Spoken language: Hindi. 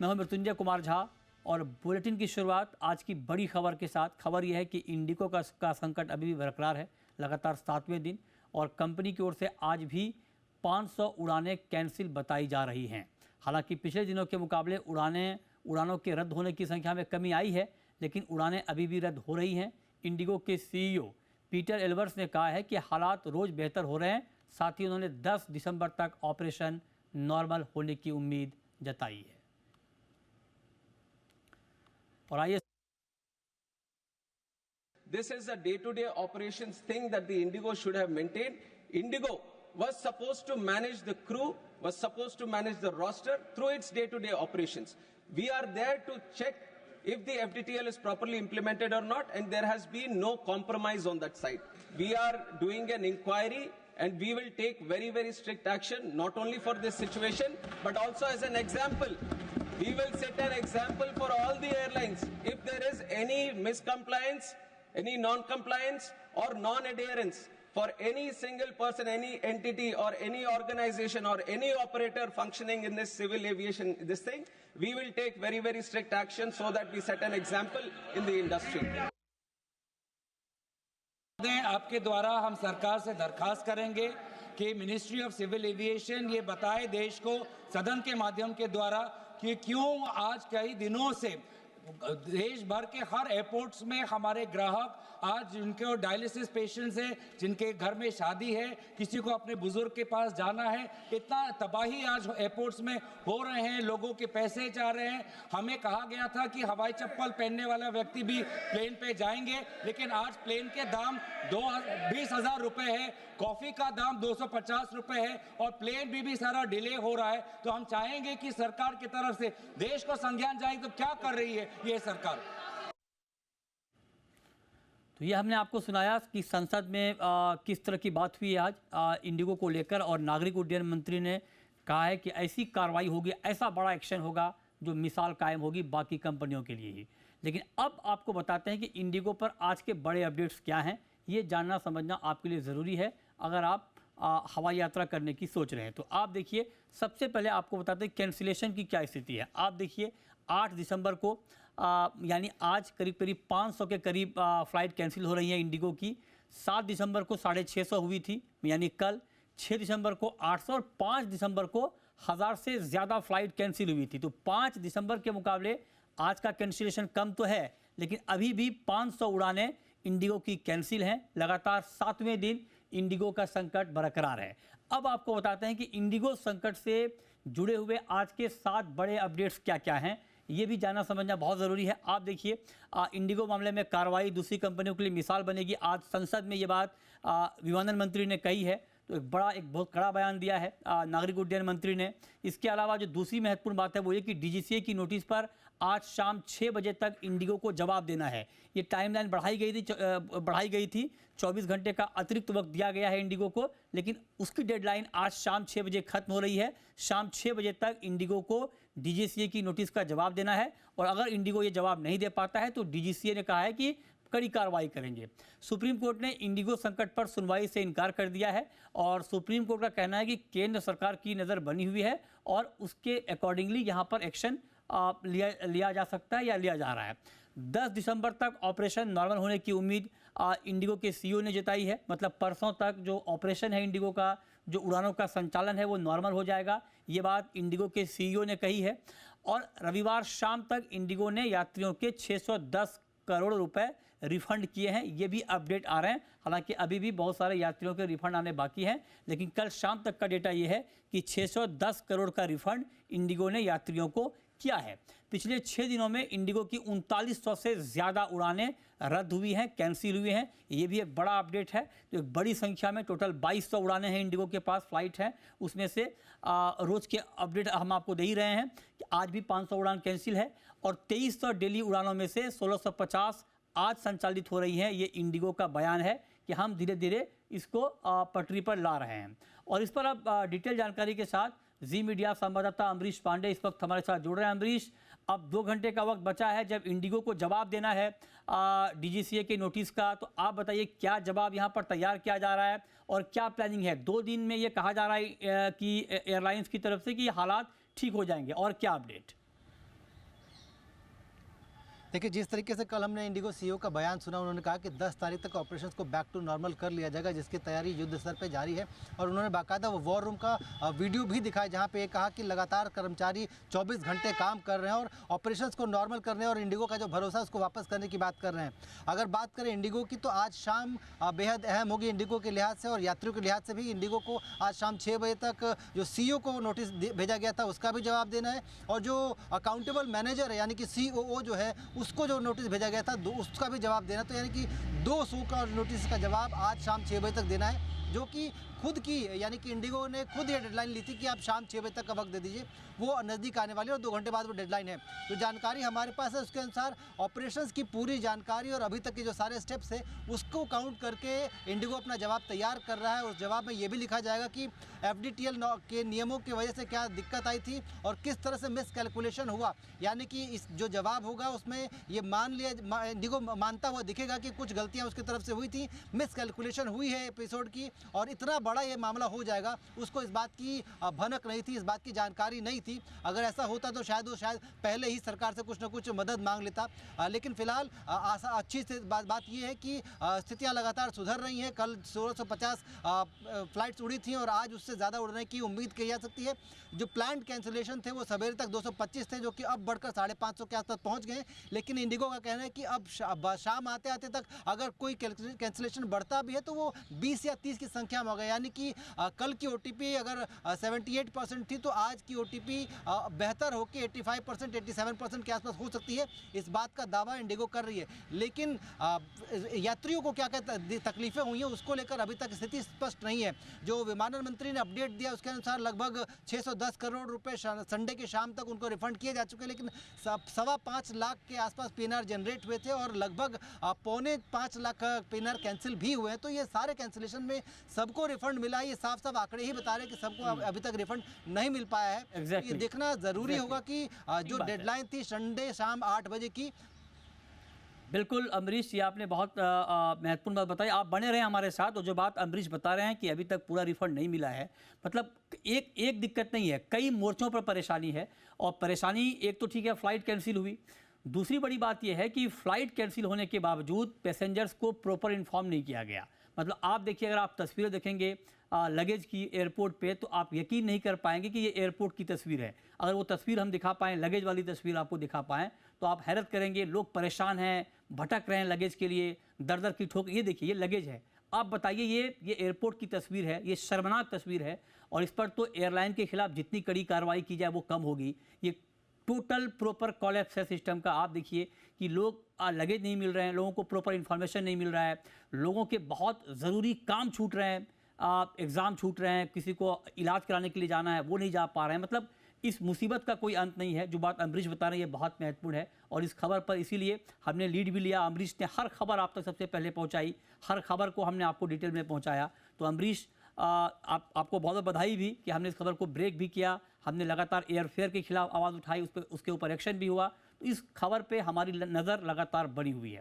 मैं हूं मृत्युंजय कुमार झा और बुलेटिन की शुरुआत आज की बड़ी खबर के साथ। खबर यह है कि इंडिगो का संकट अभी भी बरकरार है, लगातार 7वें दिन, और कंपनी की ओर से आज भी 500 उड़ानें कैंसिल बताई जा रही हैं। हालांकि पिछले दिनों के मुकाबले उड़ानों के रद्द होने की संख्या में कमी आई है, लेकिन उड़ानें अभी भी रद्द हो रही हैं। इंडिगो के सीईओ पीटर एल्बर्स ने कहा है कि हालात रोज़ बेहतर हो रहे हैं। साथ ही उन्होंने 10 दिसंबर तक ऑपरेशन नॉर्मल होने की उम्मीद जताई है। और आइए, This is a day-to-day operations thing that the Indigo should have maintained. Indigo was supposed to manage the crew, was supposed to manage the roster through its day-to-day operations. We are there to check if the FDTL is properly implemented or not, and there has been no compromise on that side. We are doing an inquiry, and we will take very, very strict action, not only for this situation, but also as an example. We will set an example for all the airlines. If there is any miscompliance, any non-compliance or non-adherence for any single person, any entity or any organization or any operator functioning in this civil aviation, we will take very, very strict action so that we set an example in the industry. आपके द्वारा हम सरकार से दरखास्त करेंगे कि मिनिस्ट्री ऑफ सिविल एविएशन ये बताए देश को सदन के माध्यम के द्वारा कि क्यों आज कई दिनों से देश भर के हर एयरपोर्ट्स में हमारे ग्राहक आज जिनके डायलिसिस पेशेंट्स हैं, जिनके घर में शादी है, किसी को अपने बुजुर्ग के पास जाना है, इतना तबाही आज एयरपोर्ट्स में हो रहे हैं, लोगों के पैसे जा रहे हैं। हमें कहा गया था कि हवाई चप्पल पहनने वाला व्यक्ति भी प्लेन पे जाएंगे, लेकिन आज प्लेन के दाम 20,000 रुपये है, कॉफ़ी का दाम 250 रुपये है और प्लेन भी सारा डिले हो रहा है। तो हम चाहेंगे कि सरकार की तरफ से देश को संज्ञान जाए तो क्या कर रही है ये सरकार। तो ये हमने आपको सुनाया कि संसद में किस तरह की बात हुई आज इंडिगो को लेकर, और नागरिक उड्डयन मंत्री ने कहा है कि ऐसी कार्रवाई होगी, ऐसा बड़ा एक्शन होगा जो मिसाल कायम होगी बाकी कंपनियों के लिए ही। लेकिन अब आपको बताते हैं कि इंडिगो पर आज के बड़े अपडेट्स क्या हैं। ये जानना समझना आपके लिए ज़रूरी है अगर आप हवाई यात्रा करने की सोच रहे हैं। तो आप देखिए, सबसे पहले आपको बताते हैं कैंसिलेशन की क्या स्थिति है। आप देखिए, 8 दिसंबर को यानी आज करीब 500 के करीब फ़्लाइट कैंसिल हो रही है इंडिगो की। 7 दिसंबर को 650 हुई थी, यानी कल। 6 दिसंबर को 800 और 5 दिसंबर को 1000 से ज़्यादा फ़्लाइट कैंसिल हुई थी। तो 5 दिसंबर के मुकाबले आज का कैंसिलेशन कम तो है, लेकिन अभी भी 500 उड़ानें इंडिगो की कैंसिल हैं। लगातार 7वें दिन इंडिगो का संकट बरकरार है। अब आपको बताते हैं कि इंडिगो संकट से जुड़े हुए आज के 7 बड़े अपडेट्स क्या क्या हैं, ये भी जानना समझना बहुत ज़रूरी है। आप देखिए, इंडिगो मामले में कार्रवाई दूसरी कंपनियों के लिए मिसाल बनेगी। आज संसद में ये बात विमानन मंत्री ने कही है, तो एक बहुत कड़ा बयान दिया है नागरिक उड्डयन मंत्री ने। इसके अलावा जो दूसरी महत्वपूर्ण बात है वो ये कि डीजीसीए की नोटिस पर आज शाम 6 बजे तक इंडिगो को जवाब देना है। ये टाइमलाइन बढ़ाई गई थी 24 घंटे का अतिरिक्त वक्त दिया गया है इंडिगो को, लेकिन उसकी डेडलाइन आज शाम 6 बजे खत्म हो रही है। शाम 6 बजे तक इंडिगो को डीजीसीए की नोटिस का जवाब देना है, और अगर इंडिगो ये जवाब नहीं दे पाता है तो डीजीसीए ने कहा है कि कड़ी कार्रवाई करेंगे। सुप्रीम कोर्ट ने इंडिगो संकट पर सुनवाई से इनकार कर दिया है, और सुप्रीम कोर्ट का कहना है कि केंद्र सरकार की नज़र बनी हुई है और उसके अकॉर्डिंगली यहाँ पर एक्शन लिया जा सकता है या लिया जा रहा है। 10 दिसंबर तक ऑपरेशन नॉर्मल होने की उम्मीद इंडिगो के सीईओ ने जताई है। मतलब परसों तक जो ऑपरेशन है इंडिगो का, जो उड़ानों का संचालन है, वो नॉर्मल हो जाएगा। ये बात इंडिगो के सीईओ ने कही है। और रविवार शाम तक इंडिगो ने यात्रियों के 610 करोड़ रुपए रिफंड किए हैं। ये भी अपडेट आ रहे हैं। हालांकि अभी भी बहुत सारे यात्रियों के रिफंड आने बाकी हैं, लेकिन कल शाम तक का डेटा ये है कि 610 करोड़ का रिफंड इंडिगो ने यात्रियों को किया है। पिछले 6 दिनों में इंडिगो की 3900 से ज़्यादा उड़ानें रद्द हुई हैं, कैंसिल हुई हैं। ये भी एक बड़ा अपडेट है। तो एक बड़ी संख्या में टोटल 2200 उड़ानें हैं इंडिगो के पास, फ्लाइट हैं। उसमें से रोज़ के अपडेट हम आपको दे ही रहे हैं कि आज भी 500 उड़ान कैंसिल है, और 2300 डेली उड़ानों में से 1650 आज संचालित हो रही हैं। ये इंडिगो का बयान है कि हम धीरे धीरे इसको पटरी पर ला रहे हैं। और इस पर अब डिटेल जानकारी के साथ जी मीडिया संवाददाता अमरीश पांडे इस वक्त हमारे साथ जुड़ रहे हैं। अमरीश, अब 2 घंटे का वक्त बचा है जब इंडिगो को जवाब देना है डीजीसीए के नोटिस का, तो आप बताइए क्या जवाब यहाँ पर तैयार किया जा रहा है और क्या प्लानिंग है। 2 दिन में ये कहा जा रहा है कि एयरलाइंस की तरफ से कि हालात ठीक हो जाएंगे, और क्या अपडेट? देखिए, जिस तरीके से कल हमने इंडिगो सीईओ का बयान सुना, उन्होंने कहा कि 10 तारीख तक ऑपरेशंस को बैक टू नॉर्मल कर लिया जाएगा, जिसकी तैयारी युद्ध स्तर पे जारी है। और उन्होंने बाकायदा वो वॉर रूम का वीडियो भी दिखाया, जहां पे ये कहा कि लगातार कर्मचारी 24 घंटे काम कर रहे हैं और ऑपरेशंस को नॉर्मल करने और इंडिगो का जो भरोसा है उसको वापस करने की बात कर रहे हैं। अगर बात करें इंडिगो की, तो आज शाम बेहद अहम होगी इंडिगो के लिहाज से और यात्रियों के लिहाज से भी। इंडिगो को आज शाम 6 बजे तक जो सीईओ को नोटिस भेजा गया था उसका भी जवाब देना है, और जो अकाउंटेबल मैनेजर है यानी कि सीओओ जो है उसको जो नोटिस भेजा गया था उसका भी जवाब देना। तो यानी कि 2 शो का नोटिस का जवाब आज शाम 6 बजे तक देना है, जो कि खुद की यानी कि इंडिगो ने खुद ये डेडलाइन ली थी कि आप शाम 6 बजे तक का वक्त दे दीजिए। वो नज़दीक आने वाली है और 2 घंटे बाद वो डेडलाइन है। जो जानकारी हमारे पास है उसके अनुसार ऑपरेशंस की पूरी जानकारी और अभी तक के जो सारे स्टेप्स है उसको काउंट करके इंडिगो अपना जवाब तैयार कर रहा है। उस जवाब में ये भी लिखा जाएगा कि FDTL के नियमों की वजह से क्या दिक्कत आई थी और किस तरह से मिस कैलकुलेशन हुआ। यानी कि इस जो जवाब होगा उसमें ये इंडिगो मानता हुआ दिखेगा कि कुछ गलतियाँ उसकी तरफ से हुई थी, मिस कैलकुलेशन हुई है एपिसोड की, और इतना बड़ा ये मामला हो जाएगा उसको इस बात की भनक नहीं थी, इस बात की जानकारी नहीं थी। अगर ऐसा होता तो शायद पहले ही सरकार से कुछ ना कुछ मदद मांग लेता। लेकिन फिलहाल अच्छी बात ये है कि स्थितियां लगातार सुधर रही हैं। कल 1650 फ्लाइट्स उड़ी थी और आज उससे ज़्यादा उड़ने की उम्मीद की जा सकती है। जो प्लान्ड कैंसिलेशन थे वो सवेरे तक 225 थे, जो कि अब बढ़कर 550 के आसपास पहुँच गए। लेकिन इंडिगो का कहना है कि अब शाम आते आते तक अगर कोई कैंसिलेशन बढ़ता भी है तो वो 20 या 30 की संख्या में होगा। यानी कि कल की OTP अगर 78% थी तो आज की OTP बेहतर होकर 85%, 87% के आसपास हो सकती है। इस बात का दावा इंडिगो कर रही है। लेकिन यात्रियों को क्या क्या तकलीफें हुई हैं उसको लेकर अभी तक स्थिति स्पष्ट नहीं है। जो विमानन मंत्री ने अपडेट दिया उसके अनुसार लगभग 610 करोड़ रुपए संडे की शाम तक उनको रिफंड किए जा चुके हैं। लेकिन 5.25 लाख के आसपास PNR जनरेट हुए थे और लगभग 4.25 लाख PNR कैंसिल भी हुए हैं। तो ये सारे कैंसिलेशन में सबको रिफंड मिला है। ये साफ साफ आंकड़े ही बता रहे हैं कि सबको अभी तक रिफंड नहीं मिल पाया है। Exactly. ये देखना जरूरी होगा कि जो डेडलाइन थी संडे शाम 8 बजे की। बिल्कुल अमरीश, ये आपने बहुत महत्वपूर्ण बात बताई। आप बने रहें हमारे साथ। और जो बात अमरीश बता रहे हैं कि अभी तक पूरा रिफंड नहीं मिला है, मतलब एक दिक्कत नहीं है, कई मोर्चों पर परेशानी है। और परेशानी एक तो ठीक है, फ़्लाइट कैंसिल हुई। दूसरी बड़ी बात यह है कि फ़्लाइट कैंसिल होने के बावजूद पैसेंजर्स को प्रॉपर इन्फॉर्म नहीं किया गया। मतलब आप देखिए, अगर आप तस्वीरें देखेंगे लगेज की एयरपोर्ट पे, तो आप यकीन नहीं कर पाएंगे कि ये एयरपोर्ट की तस्वीर है। अगर वो तस्वीर हम दिखा पाएँ, लगेज वाली तस्वीर आपको दिखा पाएँ, तो आप हैरत करेंगे। लोग परेशान हैं, भटक रहे हैं लगेज के लिए, दर की ठोक। ये देखिए, ये लगेज है। आप बताइए, ये एयरपोर्ट की तस्वीर है, ये शर्मनाक तस्वीर है। और इस पर तो एयरलाइन के खिलाफ जितनी कड़ी कार्रवाई की जाए वो कम होगी। ये टोटल प्रॉपर कॉलेप्स है सिस्टम का। आप देखिए कि लोग लगेज नहीं मिल रहे हैं, लोगों को प्रॉपर इन्फॉर्मेशन नहीं मिल रहा है, लोगों के बहुत ज़रूरी काम छूट रहे हैं, एग्ज़ाम छूट रहे हैं, किसी को इलाज कराने के लिए जाना है वो नहीं जा पा रहे हैं। मतलब इस मुसीबत का कोई अंत नहीं है। जो बात अमरीश बता रहे हैं ये बहुत महत्वपूर्ण है। और इस खबर पर इसीलिए हमने लीड भी लिया। अमरीश ने हर खबर आप तक सबसे पहले पहुंचाई, हर खबर को हमने आपको डिटेल में पहुंचाया। तो अमरीश, आपको बहुत बहुत बधाई भी कि हमने इस खबर को ब्रेक भी किया। हमने लगातार एयरफेयर के खिलाफ आवाज़ उठाई, उसके ऊपर एक्शन भी हुआ। तो इस खबर पर हमारी नज़र लगातार बनी हुई है।